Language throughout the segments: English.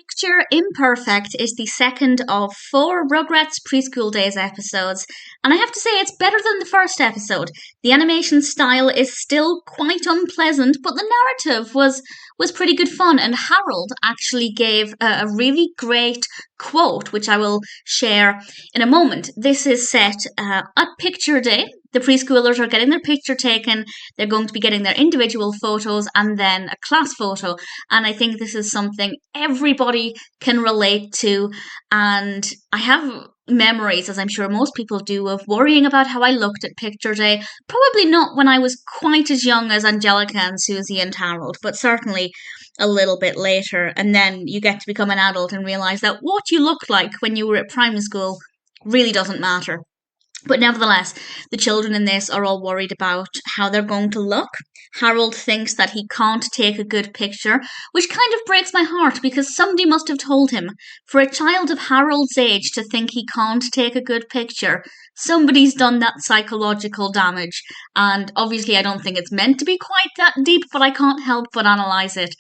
Picture Imperfect is the second of 4 Rugrats Preschool Days episodes, and I have to say it's better than the first episode. The animation style is still quite unpleasant, but the narrative was pretty good fun, and Harold actually gave a really great quote, which I will share in a moment. This is set at Picture Day. The preschoolers are getting their picture taken. They're going to be getting their individual photos and then a class photo. And I think this is something everybody can relate to. And I have memories, as I'm sure most people do, of worrying about how I looked at picture day. Probably not when I was quite as young as Angelica and Susie and Harold, but certainly a little bit later. And then you get to become an adult and realise that what you looked like when you were at primary school really doesn't matter. But nevertheless, the children in this are all worried about how they're going to look. Harold thinks that he can't take a good picture, which kind of breaks my heart because somebody must have told him. For a child of Harold's age to think he can't take a good picture, somebody's done that psychological damage. And obviously I don't think it's meant to be quite that deep, but I can't help but analyse it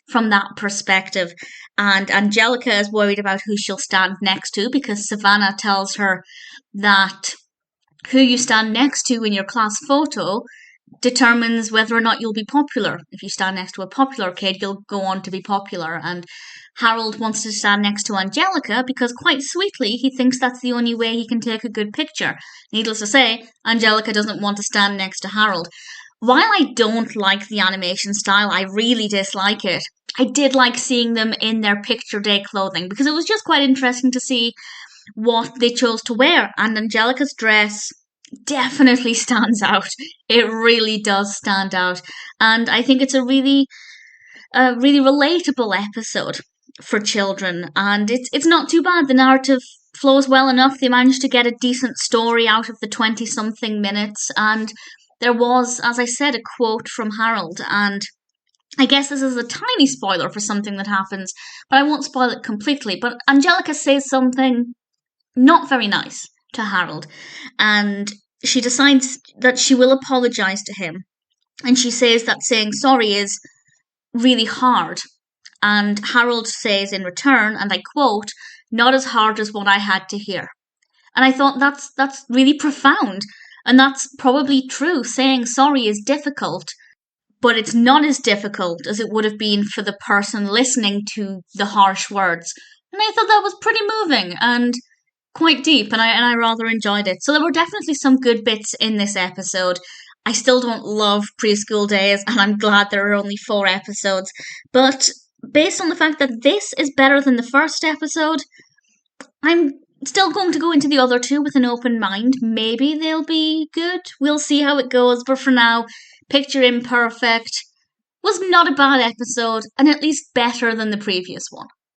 from that perspective. And Angelica is worried about who she'll stand next to because Savannah tells her that who you stand next to in your class photo determines whether or not you'll be popular. If you stand next to a popular kid, you'll go on to be popular. And Harold wants to stand next to Angelica because, quite sweetly, he thinks that's the only way he can take a good picture. Needless to say, Angelica doesn't want to stand next to Harold. While I don't like the animation style, I really dislike it. I did like seeing them in their picture day clothing because it was just quite interesting to see what they chose to wear, and Angelica's dress definitely stands out. It really does stand out, and I think it's a really relatable episode for children, and it's not too bad. The narrative flows well enough. They managed to get a decent story out of the 20-something minutes, and there was, as I said, a quote from Harold, and I guess this is a tiny spoiler for something that happens, but I won't spoil it completely. But Angelica says something not very nice to Harold, and she decides that she will apologise to him, and she says that saying sorry is really hard, and Harold says in return, and I quote, "Not as hard as what I had to hear." And I thought that's really profound, and that's probably true. Saying sorry is difficult, but it's not as difficult as it would have been for the person listening to the harsh words. And I thought that was pretty moving and quite deep, and I rather enjoyed it. So there were definitely some good bits in this episode. I still don't love Preschool Days, and I'm glad there are only 4 episodes. But based on the fact that this is better than the first episode, I'm still going to go into the other 2 with an open mind. Maybe they'll be good. We'll see how it goes. But for now, Picture Imperfect was not a bad episode, and at least better than the previous one.